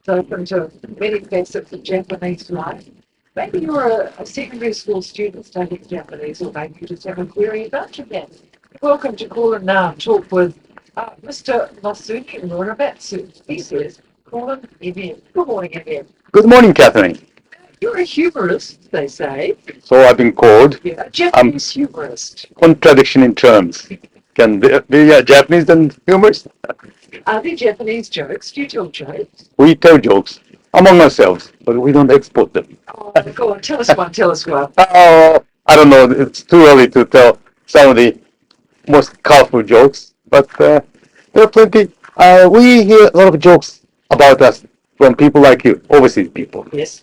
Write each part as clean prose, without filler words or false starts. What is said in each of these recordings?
open to many facets of Japanese life. Maybe you're a secondary school student studying Japanese, or maybe you just have a query about Japan. Welcome to Call and Now Talk with Mr. Masumi Muramatsu. He says, call him MM. Good morning, MM. Good morning, Catherine. You're a humorist, they say. So I've been called. Yeah, a Japanese humorist. Contradiction in terms. Can be a Japanese and humorist? Are there Japanese jokes? Do you tell jokes? We tell jokes among ourselves, but we don't export them. Oh, go on, tell us one, tell us one. I don't know. It's too early to tell some of the most colorful jokes, but there are plenty. We hear a lot of jokes about us from people like you, overseas people. Yes.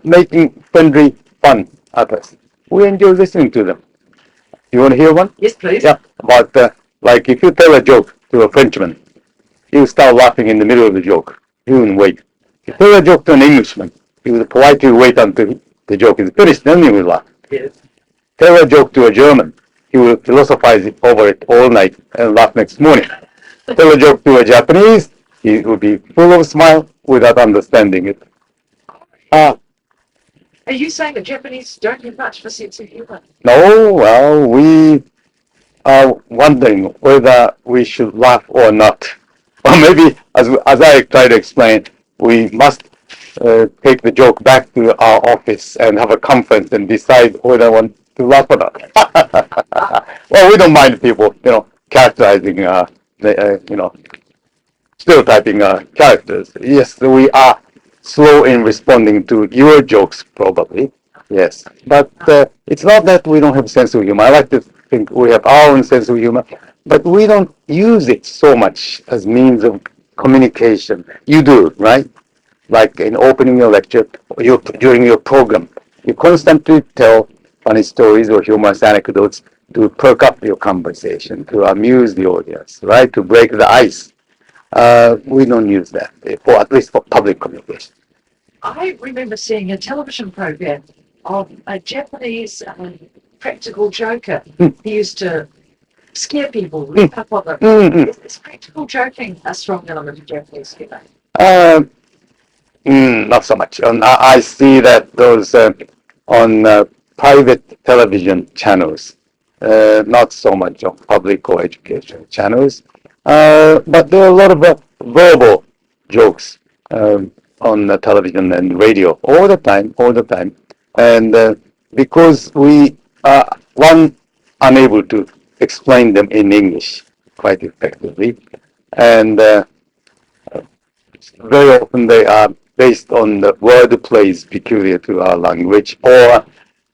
Making friendly fun at us. We enjoy listening to them. You want to hear one? Yes, please. Yeah, about like if you tell a joke to a Frenchman, he'll start laughing in the middle of the joke. He wouldn't wait. If you tell a joke to an Englishman, he will politely wait until the joke is finished, then he will laugh. Yes. Tell a joke to a German, he will philosophize over it all night and laugh next morning. Tell a joke to a Japanese, he will be full of smile without understanding it. Are you saying that Japanese don't have much of a sense of humor? No, well, we are wondering whether we should laugh or not. Or maybe, as I try to explain, we must take the joke back to our office and have a conference and decide whether I want to laugh or not. Well, we don't mind people, characterizing, stereotyping characters. Yes, we are slow in responding to your jokes, probably. Yes, but it's not that we don't have sense of humor. I like to think we have our own sense of humor, but we don't use it so much as means of communication. You do, right? Like in opening your lecture, during your program, you constantly tell funny stories or humorous anecdotes to perk up your conversation, to amuse the audience, right? To break the ice. We don't use that, at least for public communication. I remember seeing a television program of a Japanese practical joker. He used to scare people, rip up on them. Is practical joking a strong element of Japanese humor? Not so much. I see that those on private television channels, not so much on public or educational channels. But there are a lot of verbal jokes on the television and radio all the time. And because we are, unable to explain them in English quite effectively, and very often they are based on the word plays peculiar to our language, or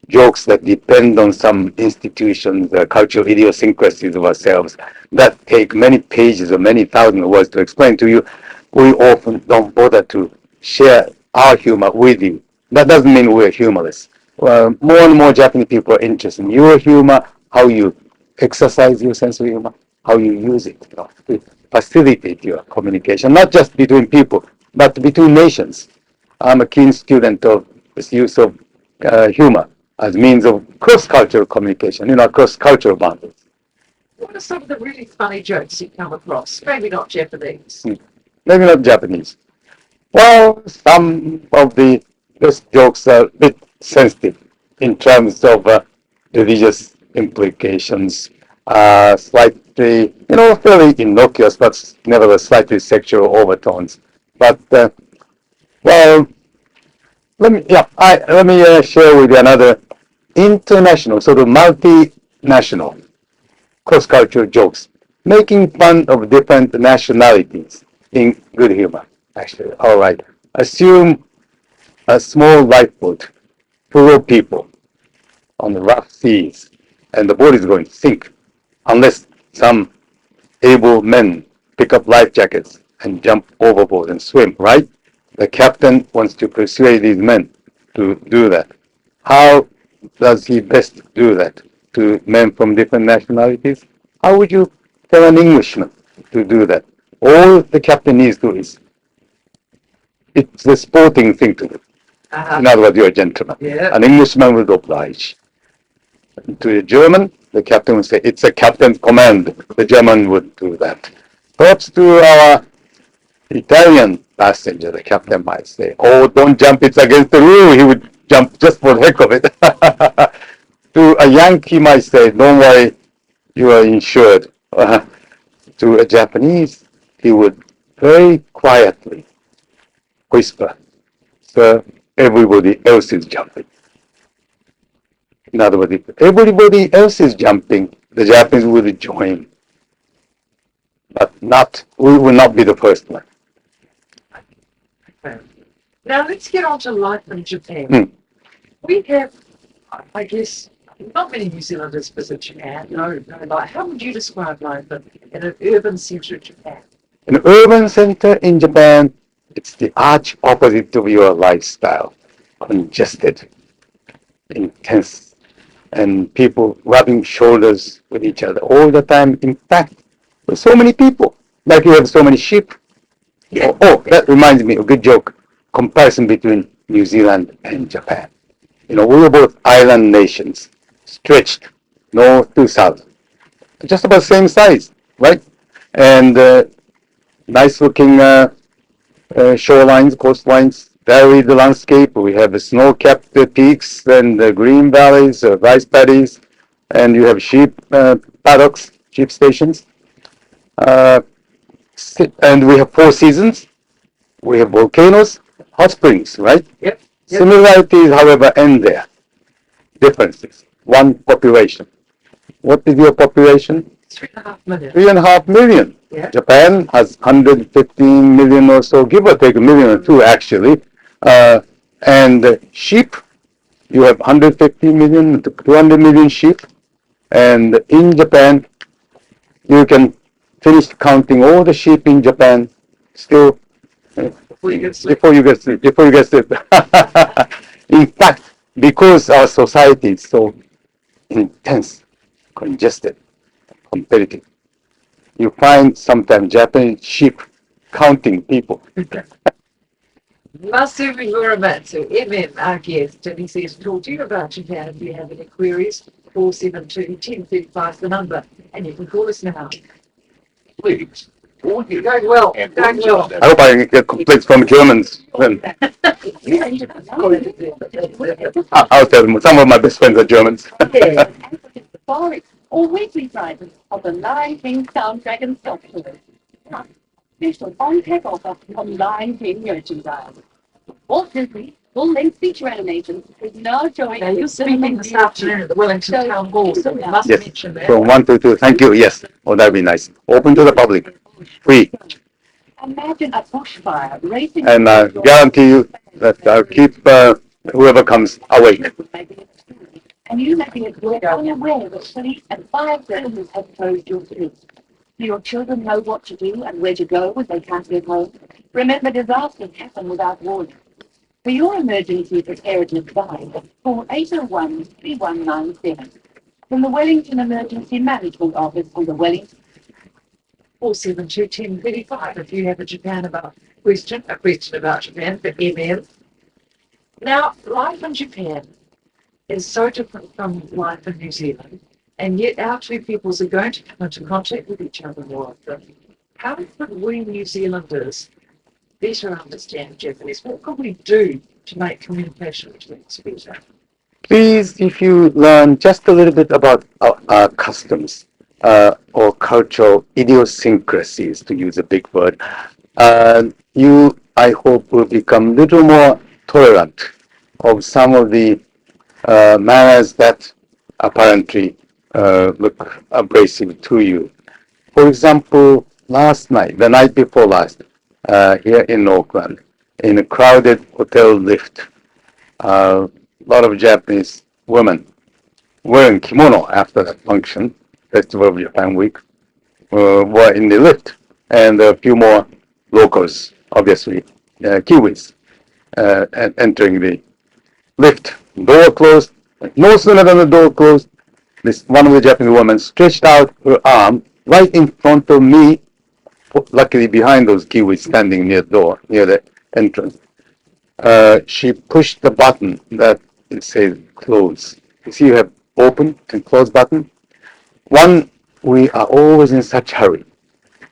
jokes that depend on some institutions, the cultural idiosyncrasies of ourselves, that take many pages or many thousand words to explain to you. We often don't bother to share our humor with you. That doesn't mean we're humorless. More and more Japanese people are interested in your humor, how you exercise your sense of humor, how you use it to facilitate your communication, not just between people, but between nations. I'm a keen student of this use of humor as means of cross-cultural communication, cross-cultural boundaries. What are some of the really funny jokes you come across? Maybe not Japanese. Maybe not Japanese. Well, some of the best jokes are a bit sensitive in terms of religious implications, slightly, fairly innocuous, but nevertheless slightly sexual overtones. But, well, let me share with you another international, sort of multinational, cross-cultural jokes, making fun of different nationalities in good humor, actually. All right. Assume a small lifeboat full of people on the rough seas, and the boat is going to sink unless some able men pick up life jackets and jump overboard and swim, right? The captain wants to persuade these men to do that. How does he best do that to men from different nationalities? How would you tell an Englishman to do that? All the captain needs to do is, it's a sporting thing to do. In other words, you're a gentleman. Yeah. An Englishman will oblige. To a German, the captain would say, it's a captain's command. The German would do that. Perhaps to our Italian passenger, the captain might say, "Oh, don't jump, it's against the rule." He would jump just for the heck of it. To a Yankee might say, "Don't worry, you are insured." To a Japanese, he would very quietly whisper, "Sir, everybody else is jumping." In other words, if everybody else is jumping, the Japanese will join. But we will not be the first one. Okay. Now let's get on to life in Japan. We have, I guess, not many New Zealanders visit Japan. No, like, how would you describe life in an urban centre of Japan? In an urban center in Japan, it's the arch opposite of your lifestyle. Congested, intense, and people rubbing shoulders with each other all the time. In fact, with so many people, like you have so many sheep. Yeah. That reminds me of a good joke. Comparison between New Zealand and Japan. We are both island nations, stretched north to south, just about the same size, right? And nice-looking shorelines, coastlines, varied landscape. We have the snow-capped peaks and the green valleys, rice paddies, and you have sheep paddocks, sheep stations. And we have 4 seasons. We have volcanoes, hot springs, right? Yep. Similarities, however, end there. Differences. One population. What is your population? 3.5 million. 3.5 million. Yeah. Japan has 115 million or so, give or take a million or two, actually. And sheep, you have 150 million to 200 million sheep. And in Japan, you can finish counting all the sheep in Japan still Before you get sleep. before you get sleep. In fact, because our society is so intense, congested, competitive, you find sometimes Japanese sheep counting people. Masumi Muramatsu, MM, our guest, and he says, talk to you about Japan if you have any queries. 472-1035 the number, and you can call us now. Please. Going well. Going well. I hope I get complaints from Germans. Then I'll tell them. Some of my best friends are Germans. Yeah. Or weekly drivers of the Line King Sound Dragon Software. Special on takeover from Line King merchandise. Walt Disney full-length feature animation is now showing. Now, you're speaking this afternoon at the Wellington Town Hall, so we must Yes. mention that. From 1 to 2. Thank you. Yes. Oh, that'd be nice. Open to the public. Free. Imagine a bushfire racing. And I guarantee you that I'll keep whoever comes awake. And you may be unaware that police and fire services have closed your streets. Do your children know what to do and where to go when they can't get home? Remember, disasters happen without warning. For your emergency preparedness guide, call 801-3197 from the Wellington Emergency Management Office on the Wellington. 472-1035 if you have a question about Japan for MM. Now, life in Japan is so different from life in New Zealand, and yet our two peoples are going to come into contact with each other more often. How could we New Zealanders better understand Japanese? What could we do to make communication between us better? Please, if you learn just a little bit about our customs or cultural idiosyncrasies, to use a big word, you, I hope, will become a little more tolerant of some of the manners that apparently look abrasive to you. For example, the night before last, here in Auckland, in a crowded hotel lift, a lot of Japanese women wearing kimono after that function, Festival of Japan Week, were in the lift, and a few more locals, obviously, Kiwis, entering the lift. Door closed. No sooner than the door closed, this one of the Japanese women stretched out her arm right in front of me, luckily behind those Kiwis standing near the entrance. She pushed the button that it says close. You see, you have open and close button. One, we are always in such hurry.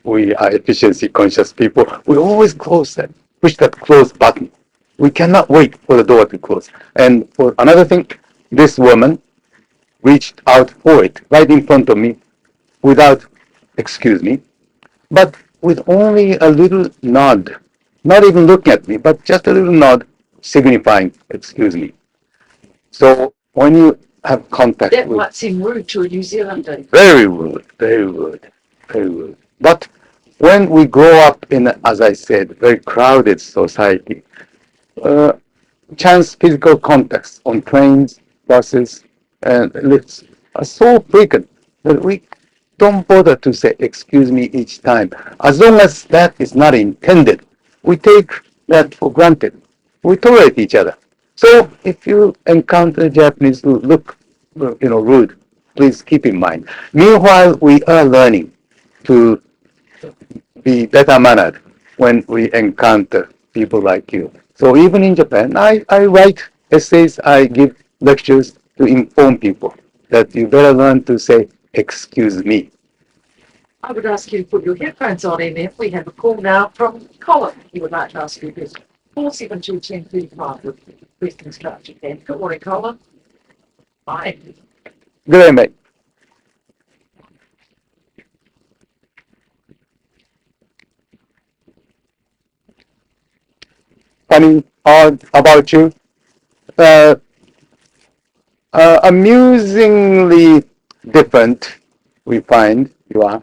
we are efficiency conscious people. We always push that close button. We cannot wait for the door to close. And for another thing, this woman reached out for it right in front of me without, excuse me, but with only a little nod, not even looking at me, but just a little nod signifying, excuse me. So when you have contact That with, might seem rude to a New Zealander. very rude, very rude, very rude. But when we grow up in, as I said, very crowded society, uh, chance physical contacts on trains, buses, and lifts are so frequent that we don't bother to say excuse me each time. As long as that is not intended, we take that for granted. We tolerate each other. So if you encounter Japanese who look, rude, please keep in mind. Meanwhile, we are learning to be better mannered when we encounter people like you. So even in Japan, I write essays, I give lectures to inform people that you better learn to say, excuse me. I would ask you to put your headphones on, MF. We have a call now from Colin. He would like to ask you a question. 472-1035 with questions to Japan. Good morning, Colin. Hi. Good day, mate. Funny, odd about you. Uh, amusingly different, we find you are.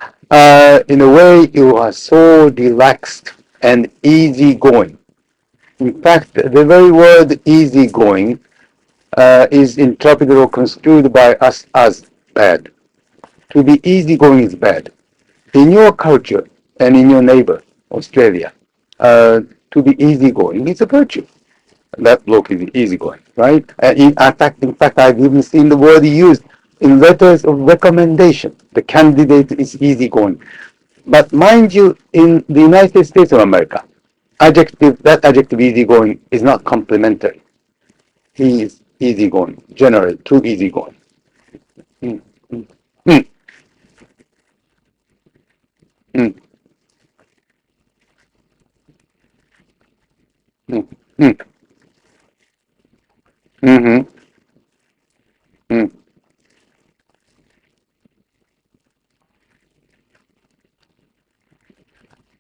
In a way, you are so relaxed and easygoing. In fact, the very word easygoing is interpreted or construed by us as bad. To be easygoing is bad. In your culture and in your neighbor, Australia, to be easygoing is a virtue. That bloke is easygoing, right? In fact, I've even seen the word used in letters of recommendation. The candidate is easygoing. But mind you, in the United States of America, that adjective easygoing is not complimentary. He is easygoing, generally, too easygoing. Mm, mm, mm, mm, mm, mm, mhm, mm.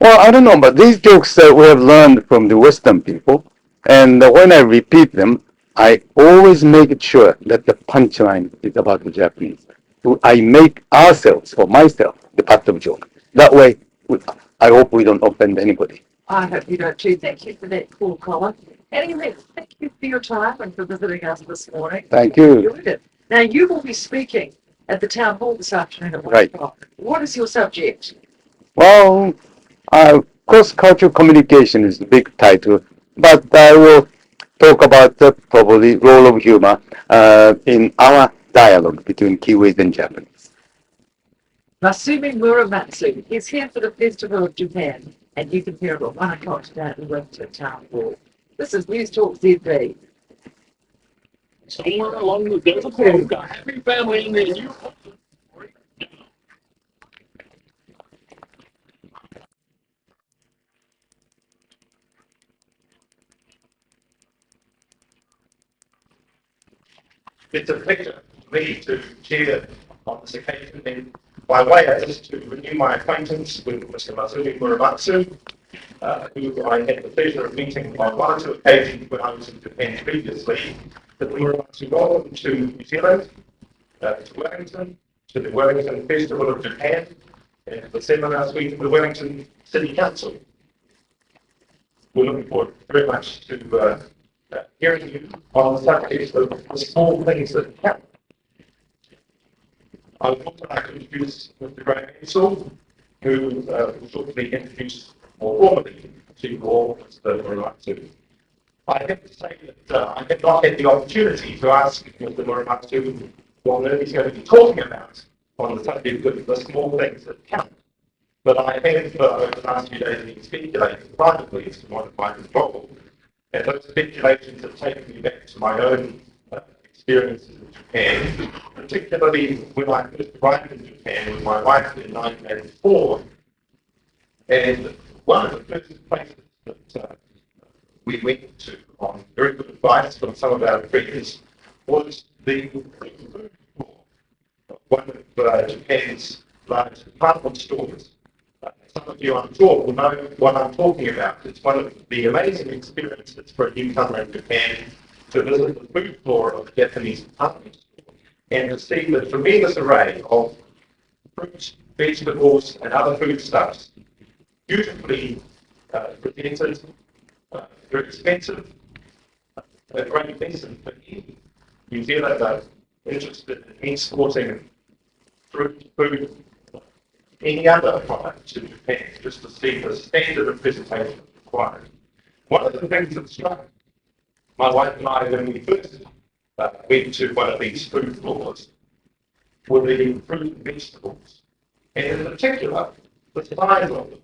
Well, I don't know, but these jokes we have learned from the Western people, and when I repeat them, I always make sure that the punchline is about the Japanese. I make ourselves, or myself, the butt of joke. That way, I hope we don't offend anybody. I hope you don't too. Thank you for that call, Colin. Anyway, thank you for your time and for visiting us this morning. Thank you. Enjoyed it. Now, you will be speaking at the town hall this afternoon at 1 Right. o'clock. What is your subject? Well, cross-cultural communication is the big title, but I will talk about the probably role of humor in our dialogue between Kiwis and Japanese. Masumi Muramatsu is here for the Festival of Japan, and you can hear it at 1 o'clock today at the Wellington Town Hall. This is News Talk ZB. Somewhere along the there's a folk, a happy family in there. You It's a pleasure for me to chair on this occasion, and by way of this, to renew my acquaintance with Mr. Masumi Muramatsu, who I had the pleasure of meeting on one or two occasions when I was in Japan previously. But Muramatsu, welcome to New Zealand, to Wellington, to the Wellington Festival of Japan, and to the seminar suite of the Wellington City Council. We're looking forward very much to hearing you on the subject of the small things that count. I would also like to introduce Mr. Graham Ansell, who will shortly introduce more formally to you all Mr. Muramatsu. I have to say that I have not had the opportunity to ask Mr. Muramatsu what on earth he's going to be talking about on the subject of the small things that count. But I have, over the last few days, been speculating privately as to what it might involve. And those speculations have taken me back to my own experiences in Japan, particularly when I first arrived in Japan with my wife in 1984. And one of the first places that we went to on very good advice from some of our directors was the food floor, one of Japan's large department stores. Some of you, I'm sure, will know what I'm talking about. It's one of the amazing experiences for a newcomer in Japan to visit the food floor of a Japanese department store and to see the tremendous array of fruits, vegetables, and other foodstuffs, beautifully presented, very expensive, a great lesson for any New Zealander interested in exporting fruit, food, any other product to Japan, just to see the standard of presentation required. One of the things that struck my wife and I when we first went to one of these food floors were the fruit and vegetables, and in particular, the size of them.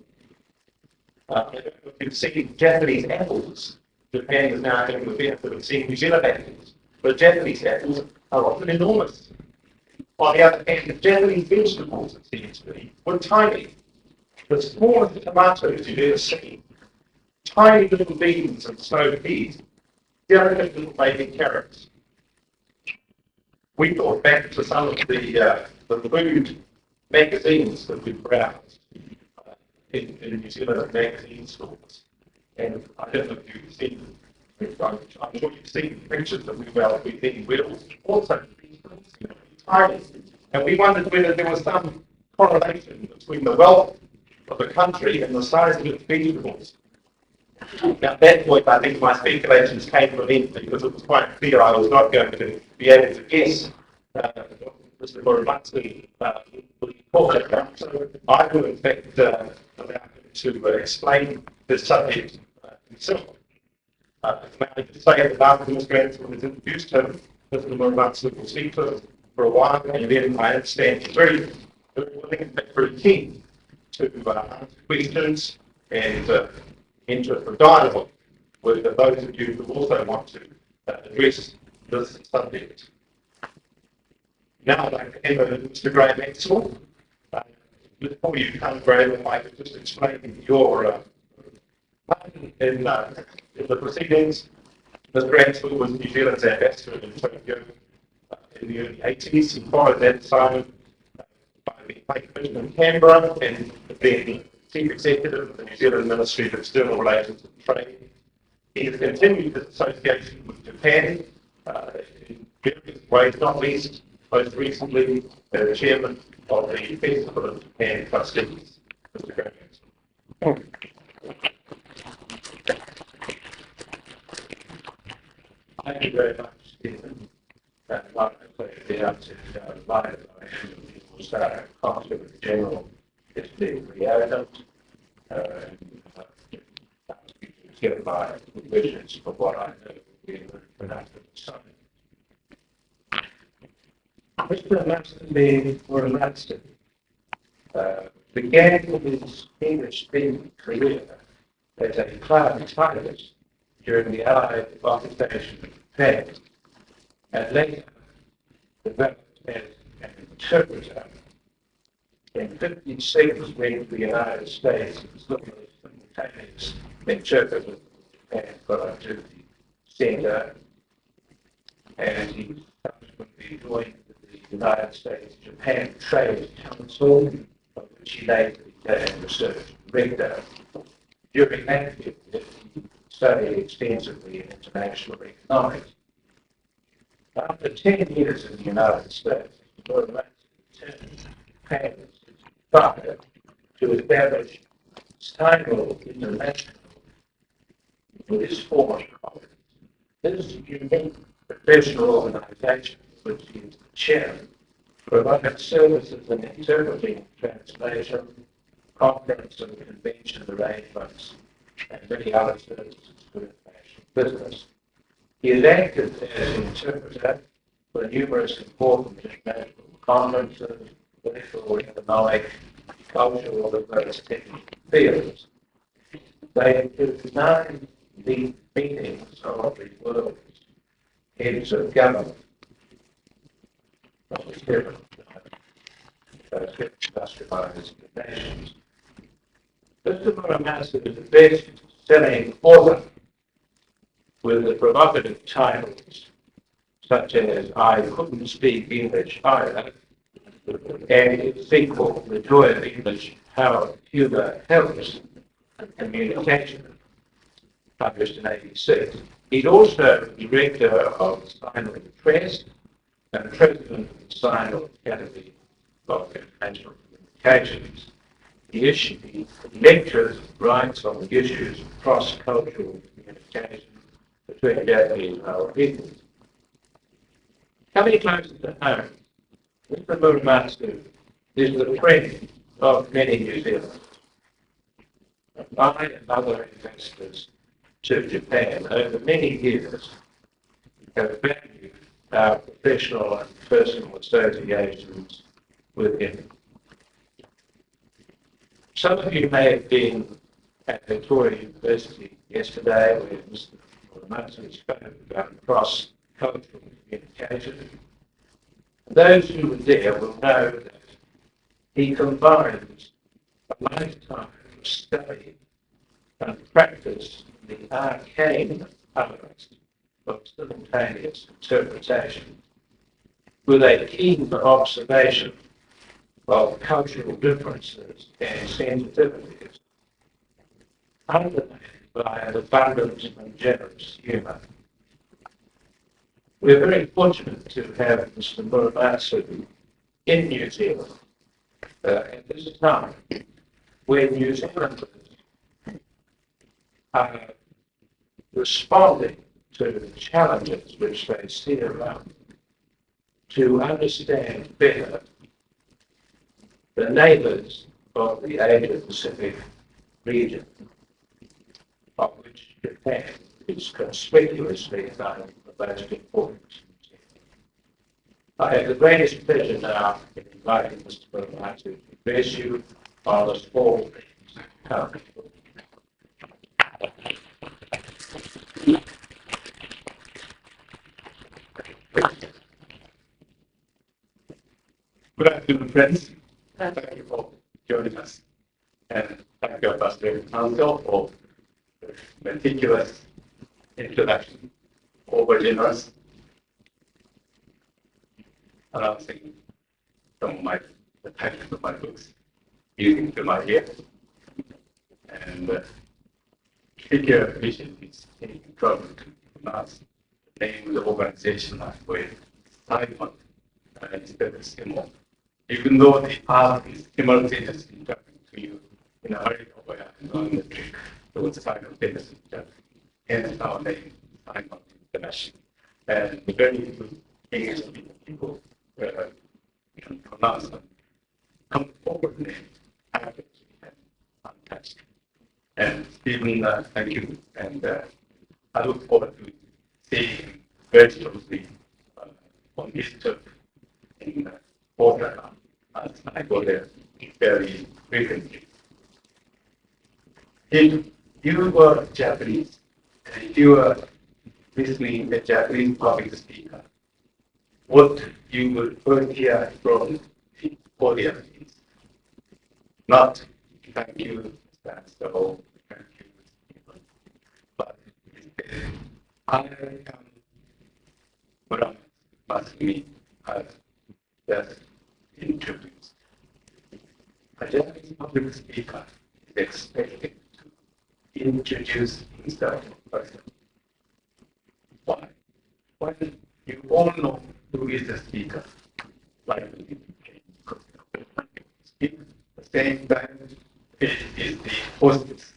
I don't know if you've seen Japanese apples. Japan is now having the benefit of seeing New Zealand apples, but Japanese apples are often enormous. On the other hand, the Japanese vegetables, it seems to me, were tiny. The smallest tomatoes you've ever seen, tiny little beans and snowed peas, delicate little baby carrots. We thought back to some of the food magazines that we browsed in New Zealand magazine stores. And I don't know if you've seen, I'm sure you've seen pictures that we then we'd also tiny. And we wondered whether there was some correlation between the wealth of the country and the size of its vegetables. Now, at that point, I think my speculations came from it because it was quite clear I was not going to be able to guess Mr. Muramatsu would talk about. So I will, in fact, allow him to explain this subject himself. May I just say that after Mr. Anderson has introduced him, Mr. Muramatsu will speak to us for a while, and then I understand he's very willing, in fact, very keen to answer questions and enter a dialogue with those of you who also want to address this subject. Now I'd like to hand over to Mr. Graham Maxwell. Before you come, Graham, if I could just explain your part in the proceedings. Mr. Maxwell was New Zealand's ambassador in Tokyo in the early 80s. He followed that assignment by the High Commission in Canberra and then Chief Executive of the New Zealand Ministry of External Relations and Trade. He has continued his association with Japan in various ways, not least, most recently, as chairman of the Festival of Japan Trustees. Mr. Graham. Thank you very much, Stephen. And like I say, the outset, live I am the Star Consul General is being reopened. Get my wishes for what I know will be a productive summit. Mr. Muramatsu began his English-speaking career as a cloud typist during the Allied occupation of Japan, and later developed as an interpreter. In 1956, went to the United States and was looking at simultaneous interpreter and got to the center, and he subsequently joined the United States-Japan Trade Council, of which he later became research director. During that period, he studied extensively in international economics. After 10 years in the United States, he returned to Japan to establish Style International with his former colleagues. This unique professional organization, which he is the chairman, provides services in interpreting, translation, conference and convention arrangements, and many other services for international business. He is active as an interpreter for numerous important international conferences, political, economic, cultural, and various technical fields. They include 9 lead meetings of the world's heads of government, of the 7 industrialized nations. Mr. Muramasa is the best-selling author with the provocative titles such as I Couldn't Speak English Either, and its sequel, The Joy of English, How Humour Helps Communication, published in 86. He's also director of Silent Press and president of the Silent Academy of International Communications. He lectures, writes on the issues of cross-cultural communication between Japanese and our people. Coming closer to home, Mr. Muramasa is the friend of many New Zealanders. I and other investors to Japan over many years have valued our professional and personal associations with him. Some of you may have been at Victoria University yesterday where Mr. Muramasa spoke about cross-cultural communication. Those who were there will know that he combines a lifetime of study and practice in the arcane art of simultaneous interpretation with a keen observation of cultural differences and sensitivities, underlain by an abundant and generous humour. We're very fortunate to have Mr. Muramasa in New Zealand at this time when New Zealanders are responding to the challenges which they see around them to understand better the neighbours of the Asia-Pacific region, of which Japan is conspicuously among the most important. I have the greatest pleasure now in inviting Mr. Muramasa to address you on the small things come. Good afternoon, friends. Thank you for joining us. And thank you, Pastor Council, for the meticulous introduction, over generous, announcing some of the titles of my books, using to my ear. And Figure Vision is in trouble to pronounce the name of the organization that way, Simon, instead of Simon. Even though the path is simultaneously talking to you in America where I'm on the trip towards simultaneously talking. Hence our name, Simon International. And very good English speaking people can pronounce them. Come forward name, happy and fantastic. And Stephen, thank you. And I look forward to seeing virtually on his trip in Portland. I go there very frequently. If you were Japanese, and if you were listening to a Japanese public speaker, what you would first hear from the audience is not thank you, that's the whole thank you, but I am村松美has just introduced. A Japanese public speaker is expected to introduce himself first. Why? Well, you all know who is the speaker. Like speak at the same time, it is the hostess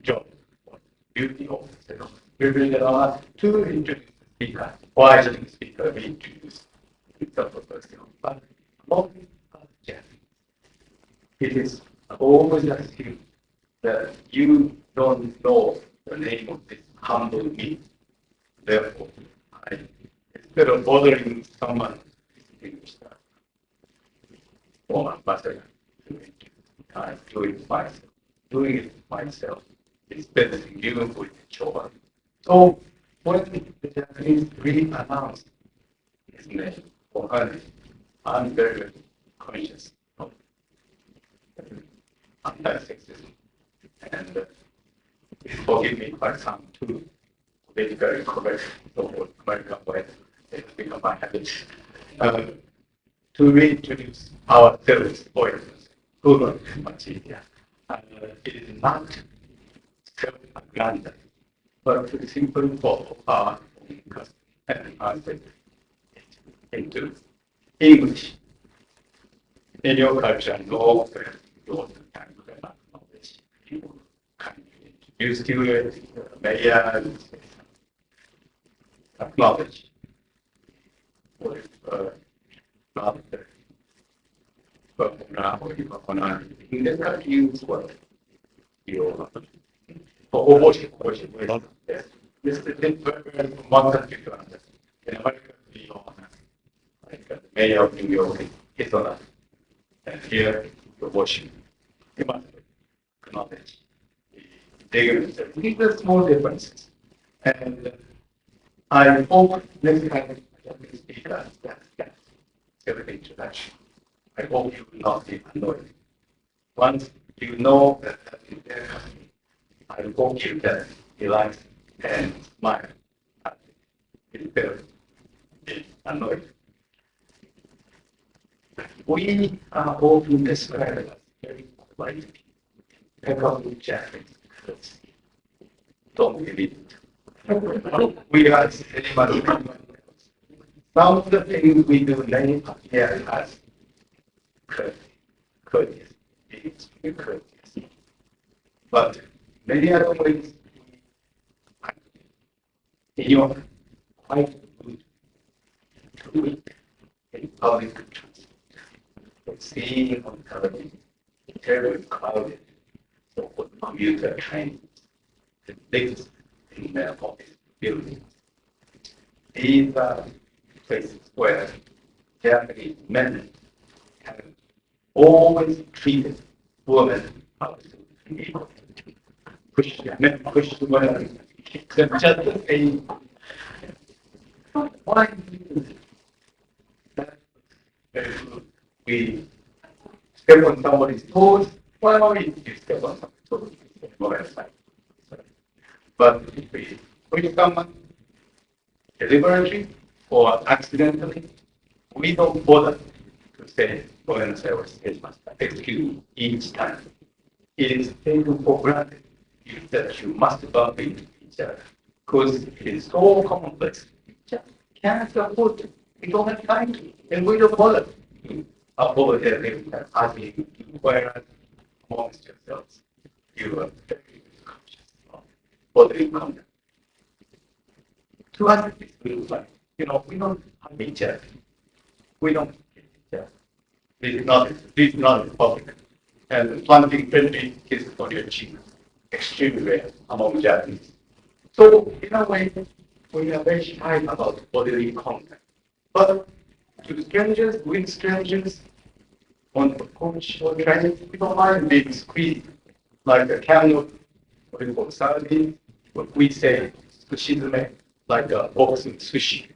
job or duty of the privilege to introduce the speaker. Why should the speaker be introduced? But among us Japanese, it is always assumed that you don't know the name of this humble me. Therefore, instead of bothering someone English or ambassador, I do it myself. Doing it myself is better than giving with the chore. So when the Japanese re-announced his name or her name, I'm very, very conscious of anti-sexism. And forgive me if I sound too politically correct or American way. It's become my habit. To reintroduce ourselves for instance, Google much easier. It is not self-aggrandizing, but to simply follow our own custom and translate it into English. In your culture, no your kind of knowledge. You can introduce to it, media, acknowledge. With not but now you are in the country use what you yes. This is different from one country to another. In America, we on like the mayor of New York is on and here you're watching. You must acknowledge these are small differences. And I hope next time I speak that's the introduction. I hope you will not be annoyed. Once you know that is their country, I hope you can relax and smile instead of being annoyed. We are often described as very polite people. Japanese. Don't believe it. We are anyone else. Some of the things we do many here as courteous, it's courteous. But many other ways, you are quite good to read in public transport. Seeing on television, very crowded, so for commuter trains, the biggest in their office buildings. These are places where Japanese men have always treated women how to be able to push men, push the women, kick them just the same. Why do that? We step on somebody's toes. Well, we step on somebody's toes. But if we push someone deliberately or accidentally, we don't bother to say, excuse me, each time. It is taken for granted that you must bump into each other because it is so complex. You just can't afford to. We don't have time to, and we don't bother. Over there, every time, asking, whereas amongst yourselves, you are very conscious of bothering conduct. To us, it feels like, we don't have each other. We don't get each other. This is not public. And planting friendly kisses on your cheek, extremely rare among Japanese. So, in a way, we are very shy about bodily contact. But to strangers, with strangers, on the coach or train, we don't mind being squeezed like a candle, or in sardine, what we say, sushizume, like a box of sushi.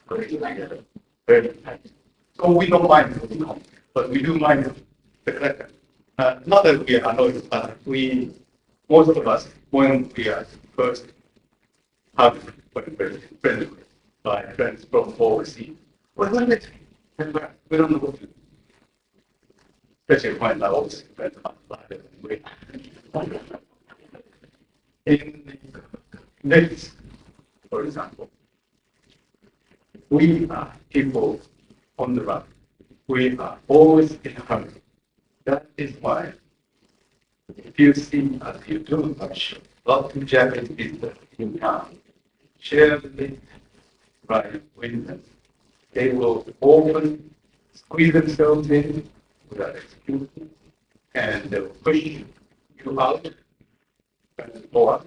Very tight. So we don't mind the contact, but we do mind the character. Not that we are annoyed, but most of us, when we are first hugged friendly by friends from overseas, we don't know what to do. Especially when I was friends in this, for example, we are people on the run. We are always in a hurry. That is why, if you see as you do, I'm sure, lots of Japanese people in town share the lift right with them. They will often squeeze themselves in without excuse, and they will push you out or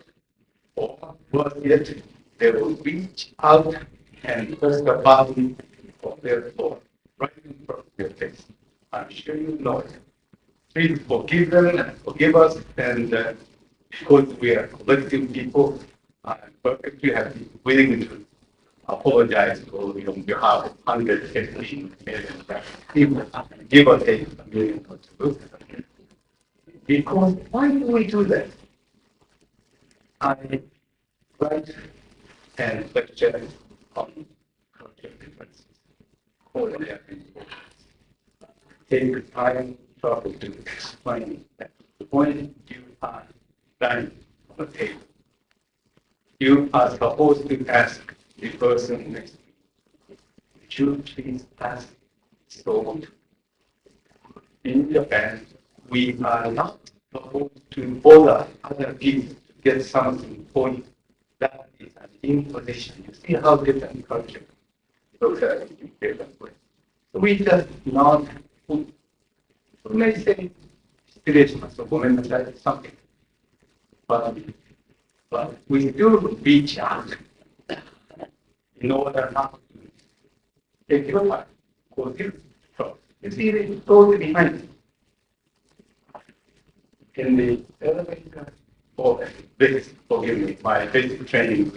worse yet, they will reach out and press the button of their floor right in front of your face. I'm sure you know it. Please forgive them and forgive us, and because we are collective people, I'm perfectly happy, willing to apologize on behalf of 115 million people, give or take a million or two. Because why do we do that? I write and lecture on cultural differences. Take time trouble to explain that when you are dining on the table, you are supposed to ask the person next to you, would you please pass so in Japan, we are not supposed to bother other people to get something for you. That is an imposition. You see how different culture looks at it in different ways. So we just not put, we may say, something, but we still reach out in order not to take your life, cause you trouble. You see, it's totally behind in the elevator or forgive me, my basic training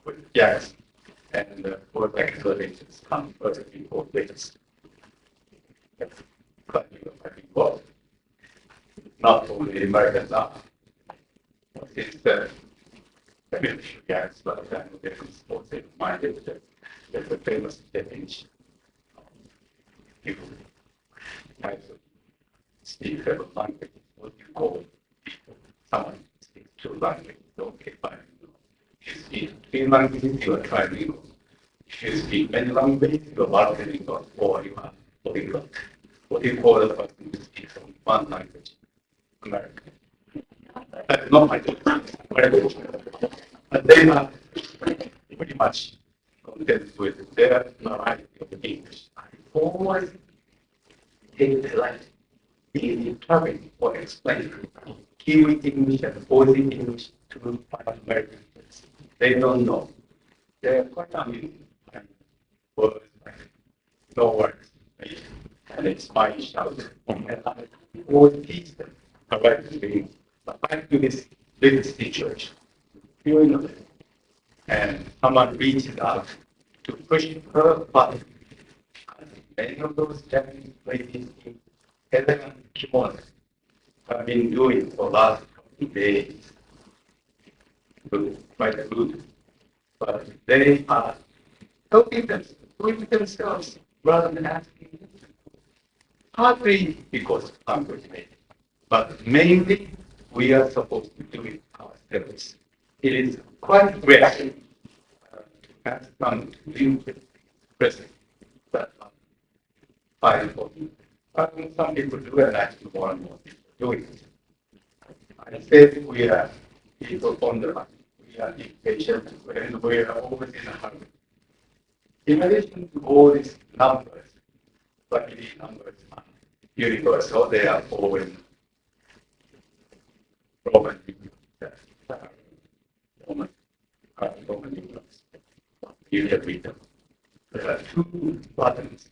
with Jax and for accelerators come first before this. But you know, I think what not only Americans are. It's the military gas, but I know different sports in minded that there's a famous definition. People types of speak a language, what you call people. Someone speaks two languages, okay, fine. If you speak three languages, you are trilingual. If you speak many languages, you are multilingual, or you are polyglot. What do you call a person who speaks only one language? American. That's not my language. But they are pretty much content with their variety of English. I always take delight in interpreting or explaining Kiwi English and Aussie English to Americans. They don't know. They're quite amusing. Words like no words. And it's my shout. And I always teach them correctly. But back to this situation. You know, and someone reaches out to push her button. And many of those Japanese ladies in elegant kimonos have been doing for the last couple of days to quite good. But they are helping doing themselves rather than asking them. Partly because I'm going to make it, but mainly we are supposed to do it ourselves. It is quite rare to ask someone to live with present that fine for me. But some people do, and actually more and more people do it. I said we are people on the line. We are impatient, and we are always in a hurry. In addition to all these numbers, luckily numbers are universal, they are all in Roman numerals. You can read them. There are two buttons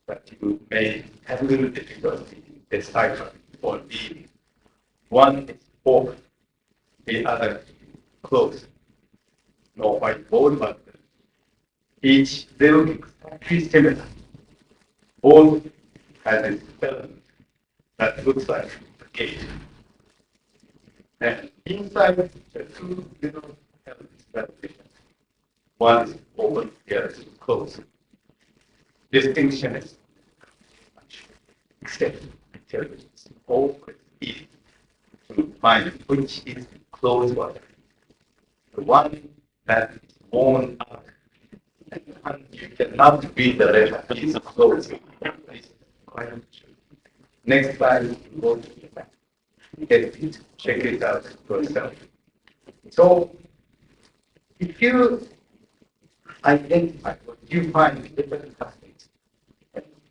that you may have a little difficulty in deciphering or reading. One is open, the other closed. No whiteboard, but each little exactly similar. Both has an element that looks like a gate. And inside the two little elements that are different. One is open, the other is closed. Distinction is much, except intelligence. Always easy to find which is the closed one. The one that is worn out, and you cannot read the letter, is closed. It's quite true. Next time you go to Japan, get it, check it out for yourself. So if you identify what you find in different countries,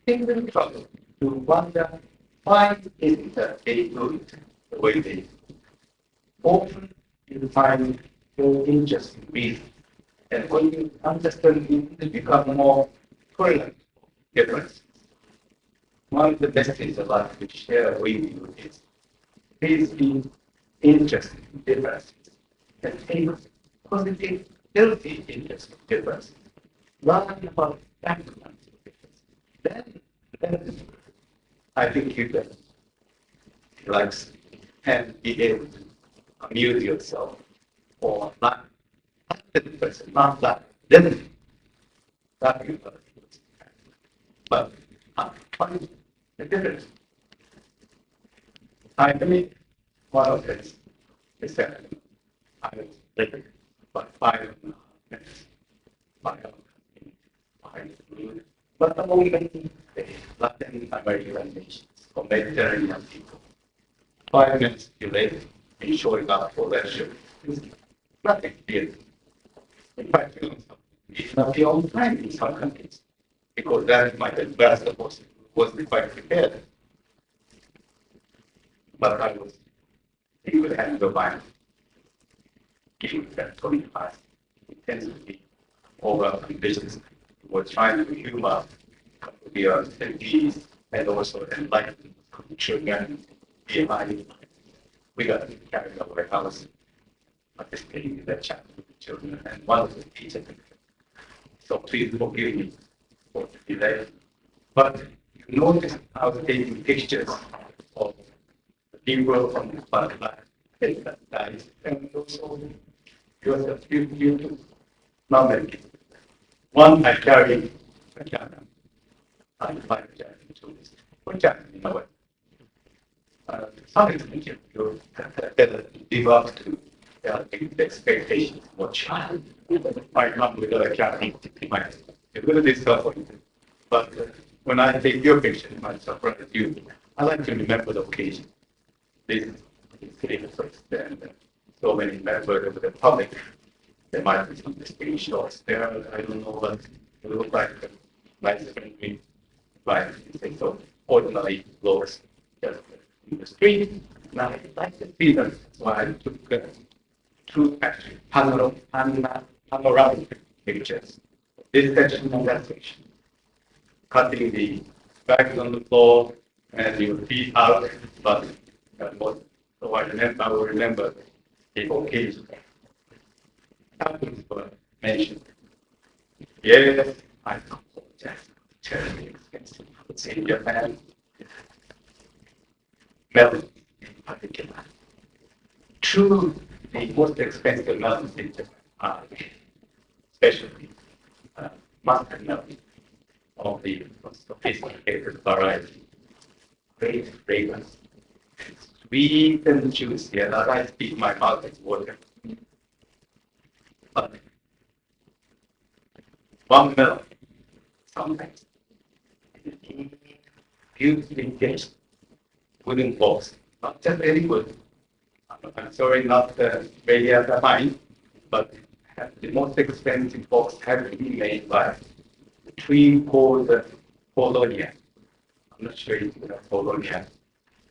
take them trouble to wonder why isn't they doing it the way they do. Often you find very interesting reasons. And when you understand it, you become more tolerant of differences. One of the best things I'd like to share with you is please be interested in differences and take positive, healthy interest in differences. Learn about backgrounds of differences. Then I think you can relax can be able to amuse yourself or not the person, not that didn't that you but find the difference. I believe one of this is that I was living by 5.5 minutes by but among the Latin American nations or Mediterranean people, 5 minutes delay in showing up for lecture is nothing real. In fact, it's not the only time in some countries, because that might advance the wasn't quite prepared. But I was in good hands of mine, giving that 25 intensity over ambitious. Was trying to humor the attendees and also enlighten children behind. We got carried away. I was participating in that chat with the children and one of the teachers. So please forgive me for the delay. But you notice I was taking pictures of the people from the spotlight and also yourself, you not many people. One, I carry a camera. I'm fine to one camera in a way. Some extent, you better live up to the expectations of what child might come with a camera. It will be suffering. But when I take your picture, it might surprise you. I like to remember the occasion. This is and so many members of the public. There might be some screenshots there. I don't know, but it looks like a nice friendly like so ordinary blowers just in the street. And I like to see them. So I took two actually panoramic pictures. This section and that section. Cutting the bags on the floor and your feet out, but so I will remember the occasion. Happens were mentioned. Yes, I apologize. Terribly expensive. I would say in Japan, melons in particular. True, the most expensive melons in Japan are especially mustard melon of the sophisticated variety. Great fragrance, sweet and juicy, and as I speak, my mouth is watering. But one melon, sometimes, beautifully finished, wooden box, not just very good. I'm sorry, not very at the mind, but the most expensive box had to be made by a tree called Polonia. I'm not sure if you know Polonia.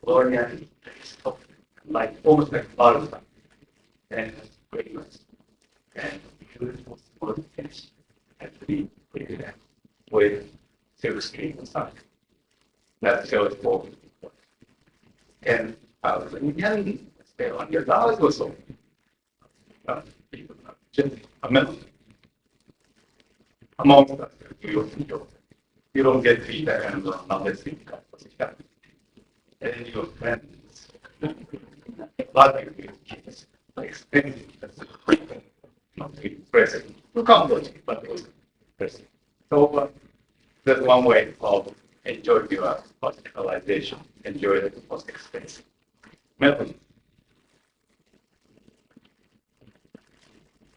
Polonia is soft, like almost like balsa, and very much. And beautiful small finish had to be created with silk screen inside. That shows for 10,000 yen, say $100 or so. Just a melon. Amongst us, you don't get feedback and unless you come. And your friends, lot of your kids, expensive, not really present. You can't go to, but present. So that's one way of enjoying your hospitalization, enjoy the most expensive. Melon.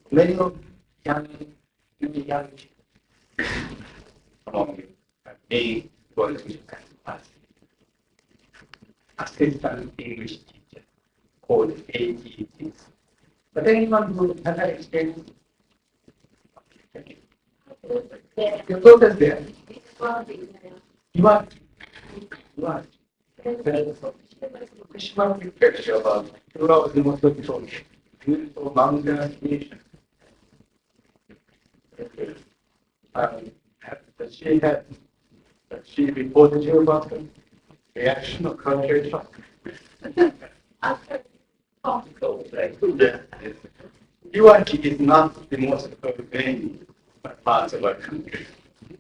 Many young among you may go to Japan as assistant English teacher called ATTs. But anyone who has had experience, your daughter's there. You are. She might be picture about 2 hours in what control. Beautiful mountain nation. She reported you about the reaction of culture shock. UIT is not the most urban parts of our country.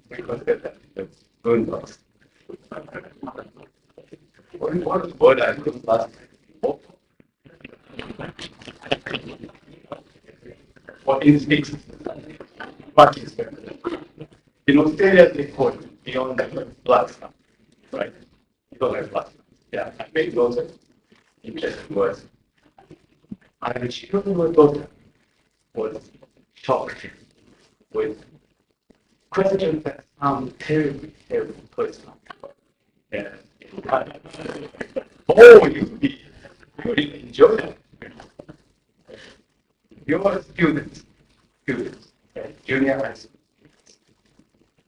We consider that the boondocks. What I could last or instincts. What is that? In Australia, they call it beyond the blood stuff, right? You don't have blood stuff. Yeah, I made those interesting words. My children's daughter was shocked with questions that sound terribly, terribly personal. Yeah. Oh, you really enjoy it. Your students, junior high school,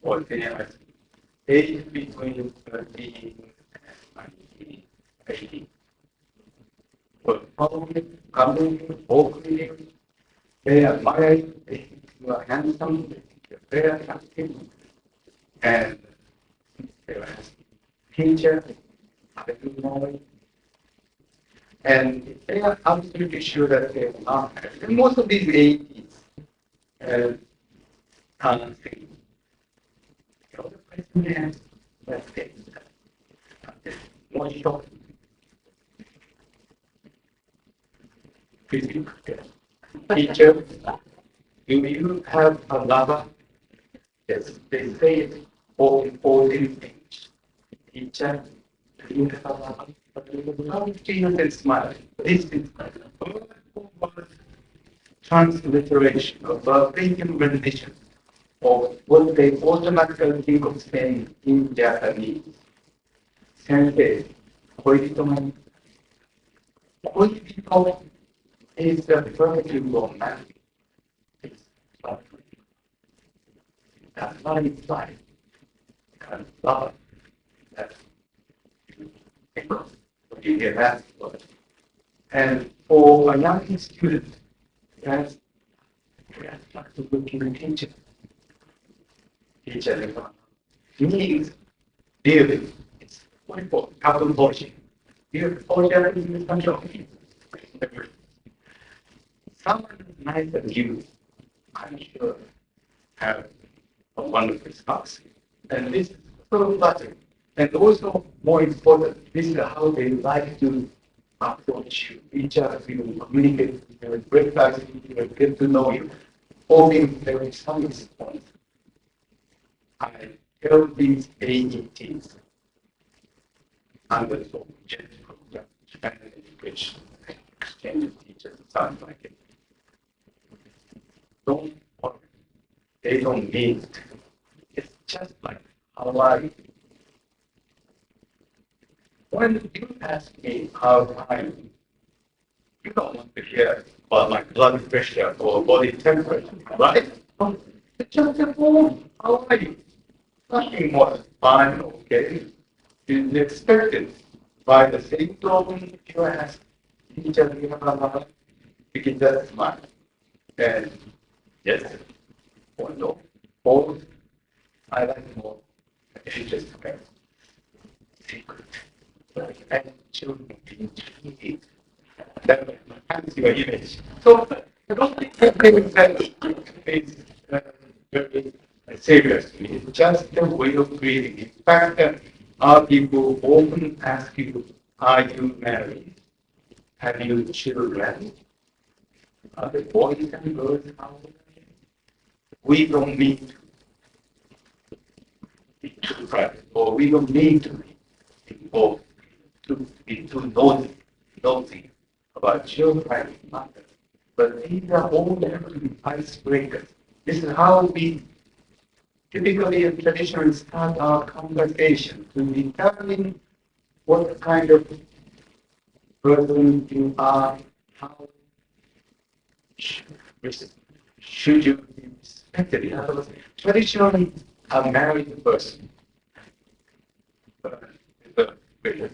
or senior high school, age between 13 and 19, 18, were probably coming vocally. They admire you, they think you are handsome, they think you're very attractive, and they were asking, teacher, how do you know it? And they are absolutely sure that they are not. And most of these 80s can't sing. The other person has that thing. More shocking. Teacher, do you have a lover? Yes, they say it all in English. Teacher, do you have a lover? Students smile. This is transliteration of verbatim rendition of what they automatically think of saying in Japanese. Sensei, koibito is the perfectly romantic. That's not implied. Kind of love that you get that word. And for a young student, that's like to look in the teacher. Teacher means dearly. It's what important. Couple portion. Dear portion is control. Someone nice as you, I'm sure, have a wonderful spouse. And this is so flattering. And also, more important, this is how they like to approach you, each other, you communicate, you break ties, you get to know you, all in very some point. I tell these AETs under so gentle program, Japan education, exchange of teachers, sounds like it. Don't worry, they don't mean it. It's just like how I. When you ask me how I am, you don't want to hear about my blood pressure or body temperature, right? It's just a form. How are you? Nothing more fine, okay? It's expected by the same token if you ask each other, you can just smile. And yes, or no, both, I like more. It's just okay. Secret. And children being treated. That enhances your image. So I don't think that is very serious. It's just a way of breathing. In fact, our people often ask you, are you married? Have you children? Are the boys and girls out there? We don't need to be too private, or we don't need to be involved. To be too nosy about children matter. But these are all icebreakers. This is how we typically and traditionally start our conversation to determine what kind of person you are, how should you be respected. In other words, traditionally, a married person is a very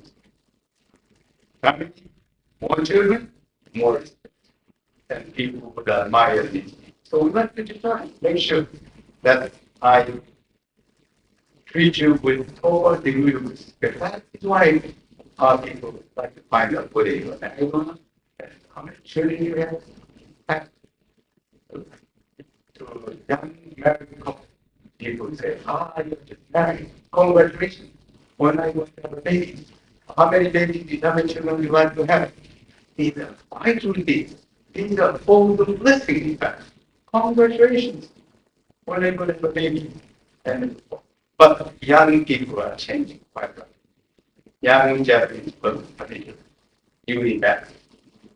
family, more children, more respect, and people would admire these. So we like to define, make sure that I treat you with total degree of respect. That is why our people like to find out whether you are married or not, and how many children you have. To young married couple, people say, you're just married. Congratulations. When are you going to have a baby? How many babies, how many children you like to have? These are quite routine. These are forms of blessing, in fact. congratulations, whatever the baby. And but young people are changing quite rapidly. Young Japanese people, particularly, really bad.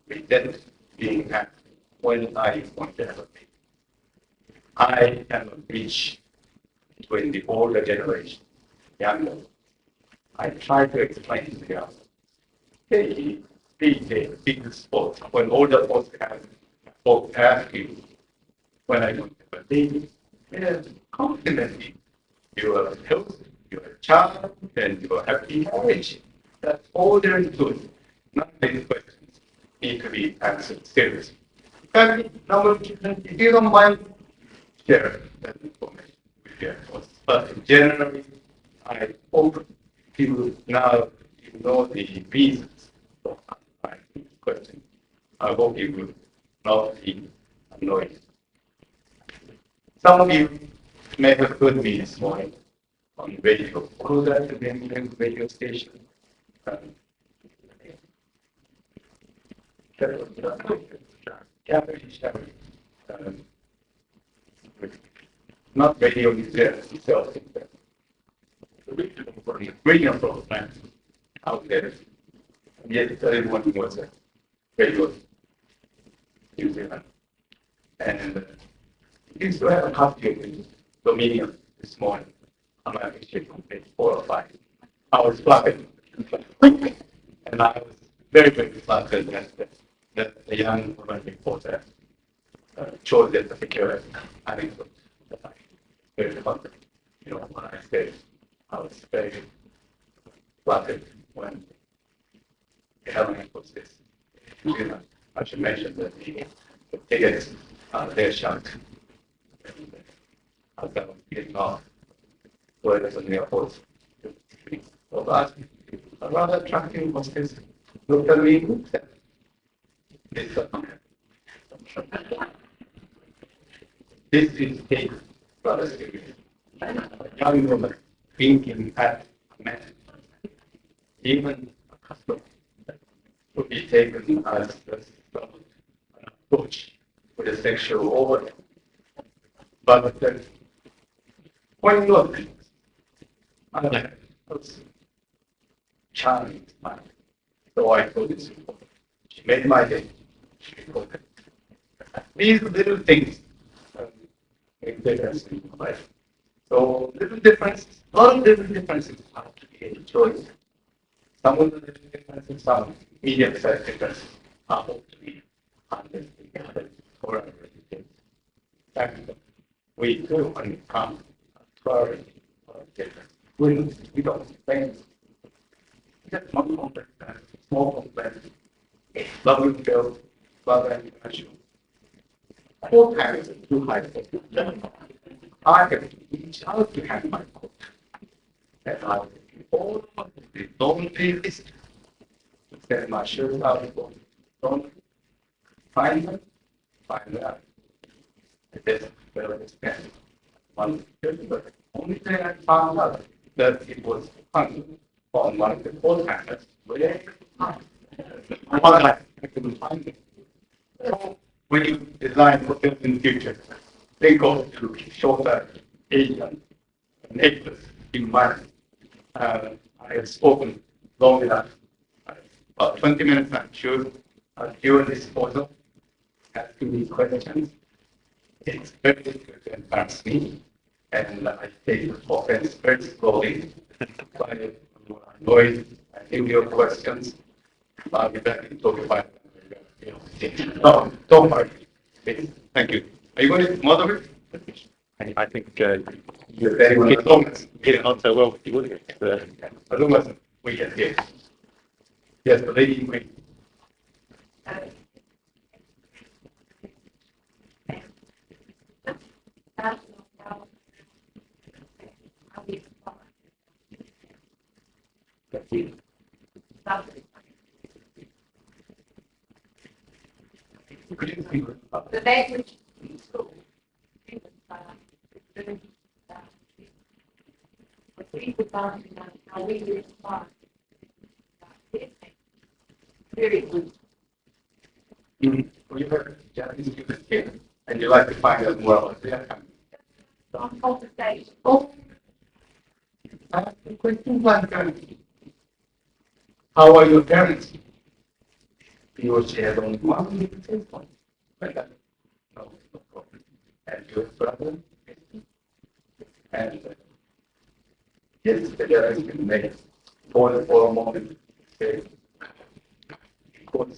With that being that, when I want to have a baby, I am a bridge between the older generation, younger. I try to explain to them, hey, the big sport. When older folks ask you, when I want to have a baby, yes, confidently, you are healthy, you are a child, and you are happy marriage. That's all there is to it. Not many questions need to be answered seriously. And number two, if you don't mind, share that information with your host. But generally, I hope you now you know the reasons for asking this question. I hope you will not be annoyed. Some of you may have heard me this morning on radio. Go that to the radio station. Not radio itself. Regional program out there. Yet everyone was very good. New Zealand. And used to have a coffee in Dominion this morning. I'm actually on page 4 or 5. I was flustered. And I was very, very flustered that the young woman reporter chose that particular anecdote. Very flustered. You know, when I said I was very flustered when Helen was this. You know, I should mention that the tickets they're shut. And I was getting off where on the airport. So last a rather attractive was this looked at me and said, this is a rather serious. A young woman thinking at a man, even a customer, would be taken as an approach with a sexual order. But when you look, I like those charming smile. So I told this important. She made my day. She reported. These little things make difference in my life. So little differences, a lot of little differences have to be enjoyed. Some of the little differences, some medium-sized differences are hopefully hundreds or everything. And we do when it comes to our difference. We don't think just one complex, small complex, love and feel, love and passion. All parents are too high for I have to reach out to have my coat. And I will be all of the don't feel this. Set my shirt out for don't find them, find out. It is very expensive. One but only thing I found out that it was hung on one of the old hangers. Very high. I couldn't find it. So when you design hotels in the future, they go to shorter Asian neighbors in mind. I have spoken long enough, about 20 minutes, I'm sure, during this disposal, asking these questions. It's very difficult to embarrass me, and I take offense very slowly. I annoyed, I think your questions. I'll be back in talk about it. No, don't worry. Please. Thank you. Are you going to moderate? I think You're very well. getting on so well with the audience. Otherwise, we can hear. Yes, the lady in green. Could you speak up? The language in school. Very good. We heard Japanese students here, and you like to find out more about their family. On hold the stage. Oh, I have a question like how are your parents? You will share only one little one. Like that. No, no problem. And your brother? And yes, there has been made for a moment. Because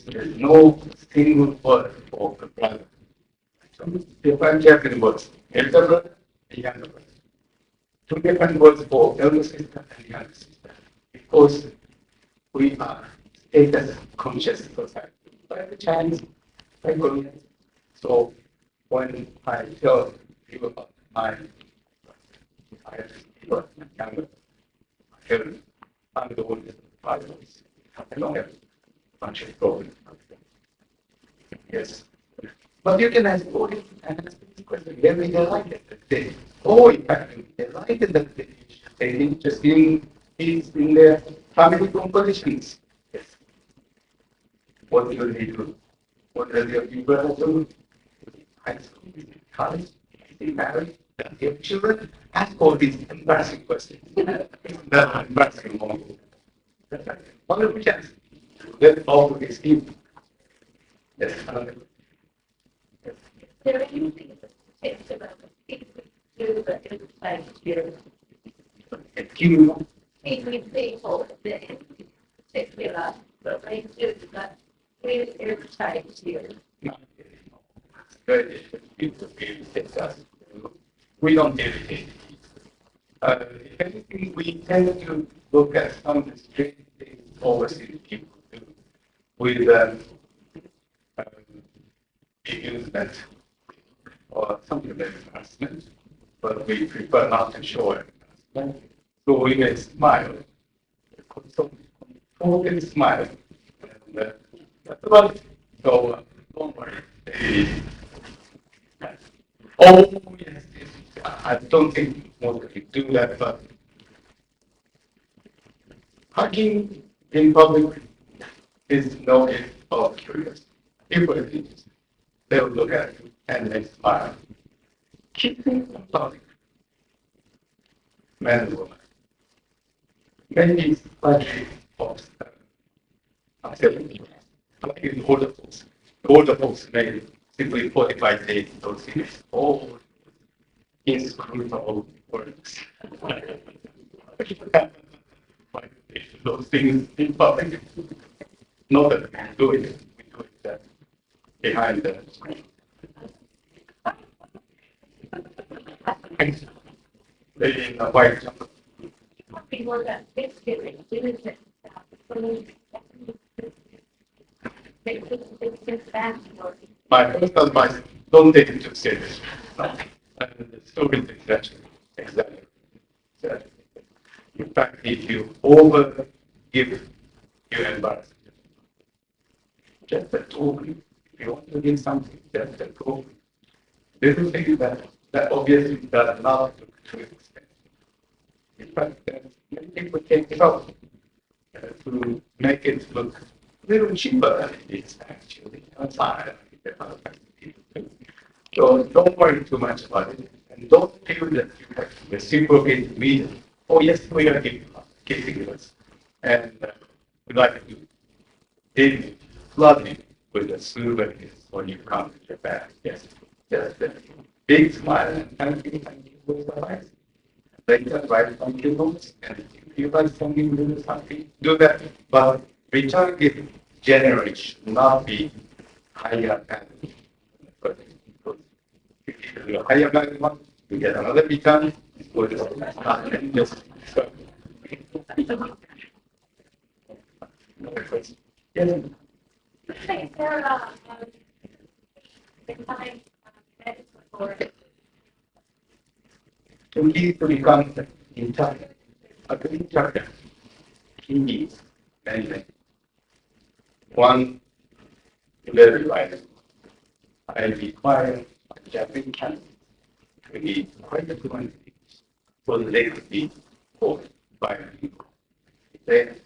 there's no single word for the brother. So different Japanese words, elder brother and younger brother. Two different words for elder sister and younger sister. Because we are status conscious society. By the Chinese, by Koreans. So when I tell you about my younger, I'm the oldest five boys. I don't have much of a problem. Yes. But you can ask boys and ask this question. Maybe they like it. In fact, they like it that they just in their family compositions. Yes. What do they do? What does your people do? High school, college, they marry, they have children. Ask all these embarrassing questions. That's embarrassing moment. One of the chance. Let all of this give. Yes. Is there anything particular that you do that inspires you? You Any people that in particular that they do that really irritates you? we don't irritate. If anything, we tend to look at some of the strange things overseas people do with amusement or something like embarrassment, but we prefer not to show embarrassment. So we may smile, control smile, and that's about it. So don't worry. Oh, yes, yes. I don't think most of you do that, but hugging in public is no end of curiosity. People are interested. They'll look at you and they smile. Kissing in public, man and woman. Maybe slightly false. I'm telling you, like in older folks may simply fortify those things. Oh, inscrutable words. Those things in public. Not that we do it, we do it behind the screen. Maybe in a white jungle. People that fix it, do it. My personal advice, don't take it too seriously. The story is exactly. In fact, if you over give, you embarrass. Just a token. If you want to give something, just a token. Little things that obviously does not look too expensive. In fact, many people take trouble to make it look a little cheaper than it is actually outside. So don't worry too much about it, and don't feel that you have to reciprocate immediately. Oh yes, we are giving us, and we'd like to did flood you with the souvenirs when you come to Japan. Yes, just a big smile and thank you with the eyes. Later, write thank you notes, and if you like something, do something, do that. But return gift generally should not be higher than if you do a higher value one, you get another return. And just so. Another question. Yes. Is there a time for To lead to become in touch, a good chapter, he needs many things. One, very vital. I require a Japanese candidate to need quite a quantity so that they could be taught by people. If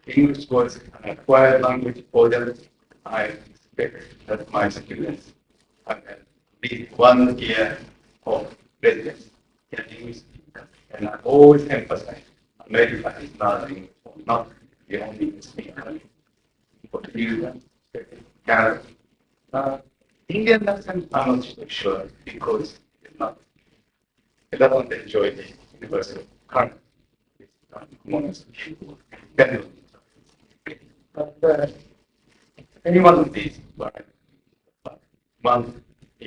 English was an acquired language for them, I expect that my students have least 1 year of residence in English speaker. And I always emphasize America is not the only speaker. Portuguese, Canada. Indian accent, I'm not so sure because it doesn't enjoy the universal current. But any one of these, one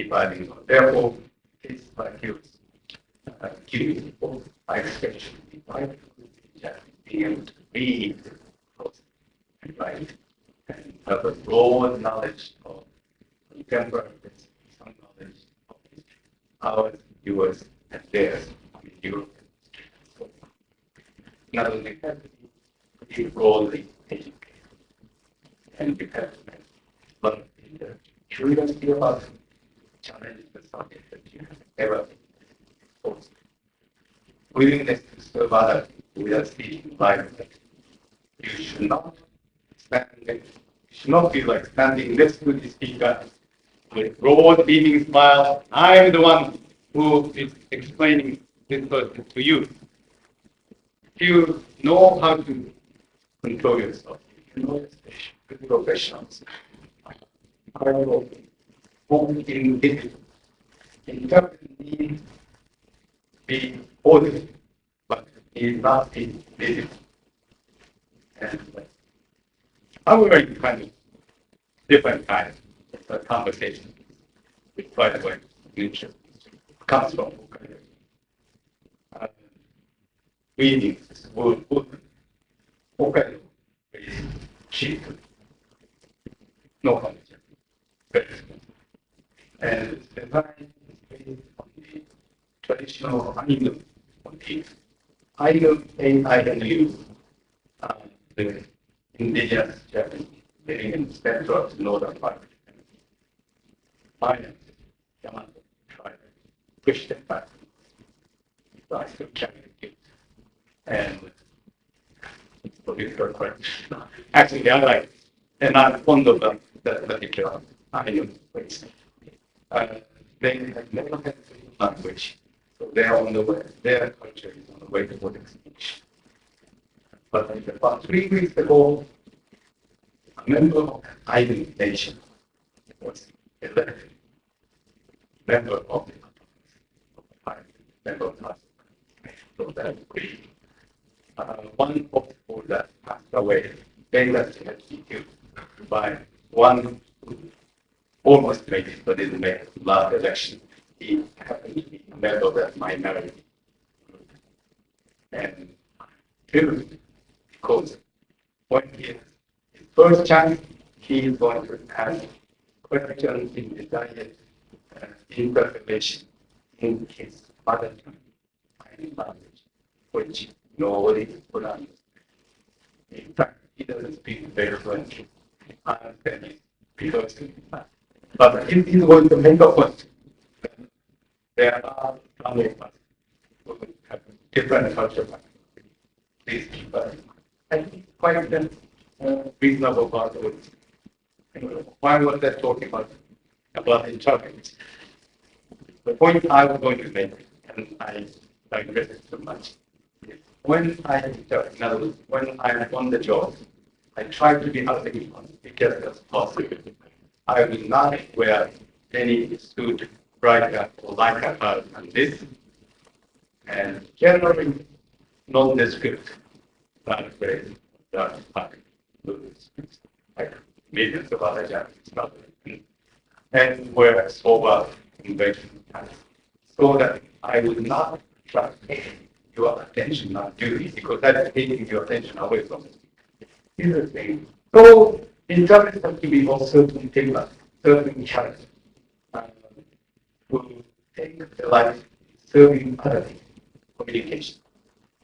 bilingual. Therefore, it's like you give my expectation being able to read and write and have a broad knowledge of contemporary, some knowledge of ours, yours, and theirs in Europe. So, not only have to be broadly educated, and you have to learn the curiosity about challenge the subject that you have ever exposed. Willingness to serve others without speaking life. You should not feel like standing next to the speaker with broad beaming smile. I'm the one who is explaining this person to you. If you know how to control yourself, you know the professionals. I will only in this interpreting be audible, but it not be visible. And I'm very kind of different kind of conversation, which by the way, nature comes from readings, word, okay, is cheap, no connection. And the line is based on the traditional Ainu motif. Ainu, A-I-N-U, the indigenous Japanese living in the center of the northern part of Japan. Finance, Yamato tried to push them back. So I still carry the gift. And it's political correct. Actually, I like, and I'm fond of the particular Ainu place. They have never had language, so they are on the way. Their culture is on the way toward extinction. But about 3 weeks ago, a member of the Ainu nation was elected member of the parliament, member of the so that we, one obstacle that passed away, they that had to be killed by one who almost made it, but didn't make the last election. He happened to be a member of that minority group. And killed because when he has his first chance, he is going to ask questions in the diet, interpretation in his mother tongue and language, which nobody would understand. In fact, he doesn't speak very fluently. I understand it because, but if he's going to make a point, there are family members who have different culture. Please keep that in mind. I think quite reasonable about it. Why was that talking about interpreting? The point I was going to make, and I digressed too much, is when I interpret, in other words, when I'm on the job, I try to be as efficient as possible. I will not wear any suit, brighter or lighter than this, and generally non-descriptive. That phrase, that like millions of other Japanese and whereas over conventional times, so that I would not attract your attention unduly, because that is taking your attention away from it. Here's the thing. So interpreters have to be of certain things, certain character, who take the life serving other things, communication,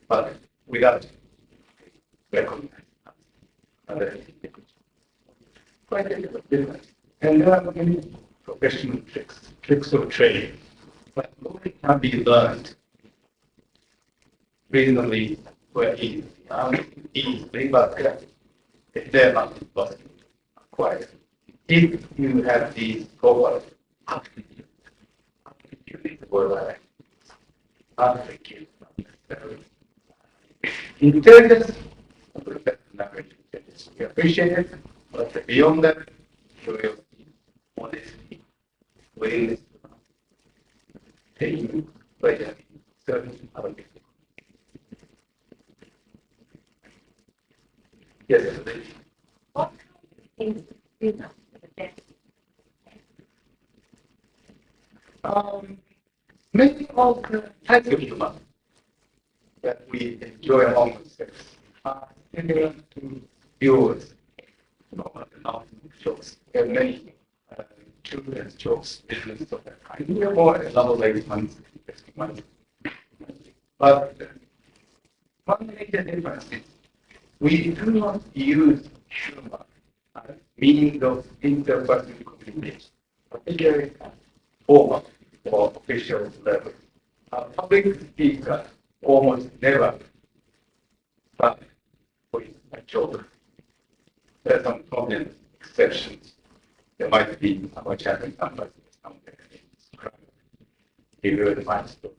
but without recognize other things. Quite a different. And there are many professional tricks of trade, but only can be learned reasonably easily, but they're not acquired. If you have these proper aptitude for African intelligence, language intelligence. We appreciate it, but beyond that, curiosity, honesty, willingness to taking pleasure in serving other people. Yes, please. What is dinner for the best? Many of the types of humor that we enjoy among ourselves are similar to yours. Not jokes. There are many children's jokes, business of that kind. We are more elaborate ones, interesting ones. But one major difference is we do not use humor as means of interpersonal communication, particularly formal or official level. A public speaker almost never starts with a joke. There are some prominent exceptions. There might be our chairman somewhere in this crowd. He heard my story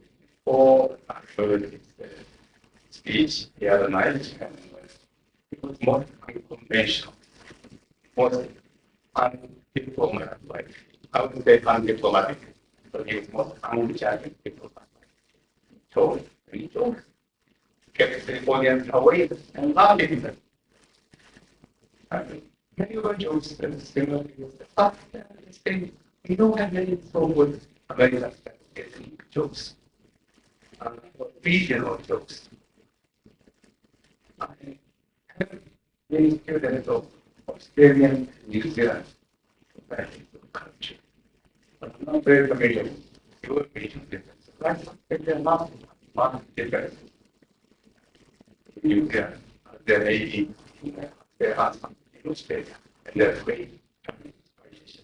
before. I heard his speech the other night, and it was more unconventional, most undiplomatic, like I would say undiplomatic, but he was more uncharming diplomatic. So he joked, kept the audience away and laughing at them. And many of our jokes are similar to the same. We don't have any so good American getting jokes, regional jokes. I have many students of Australian, New Zealand, culture. But I'm not very familiar with your regional differences. There are not much difference. New Zealand, there may be, there are some in Australia, and there are great variations.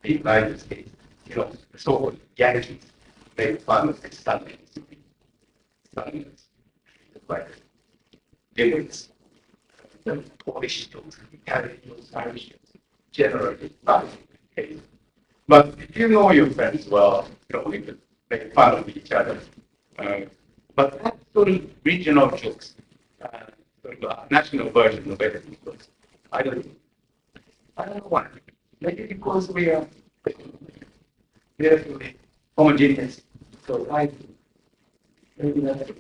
The United States, the so-called Yankees make fun of the Southerners, like Indians, the Polish jokes, Italian jokes, Irish jokes, generally not the case. But if you know your friends well, we can make fun of each other. But that's sort of regional jokes, sort of a national version of everything jokes. I don't know why. Maybe because we are very homogeneous. So maybe that's it.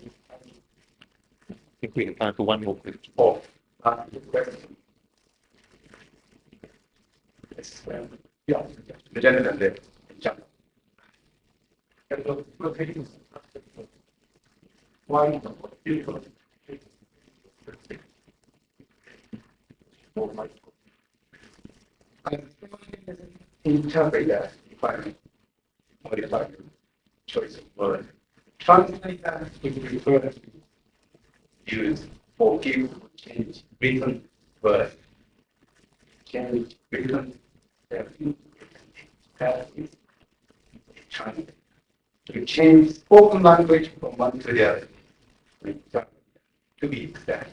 I think we have time for one more question. Oh, good question. Yes, yeah, the gentleman there. Jump. Why? Interpret that if I modify the choice of word. Translate that if we prefer to use forgive, change, written word. Change, written, that is translate. To change spoken language from one to the other. To be exact.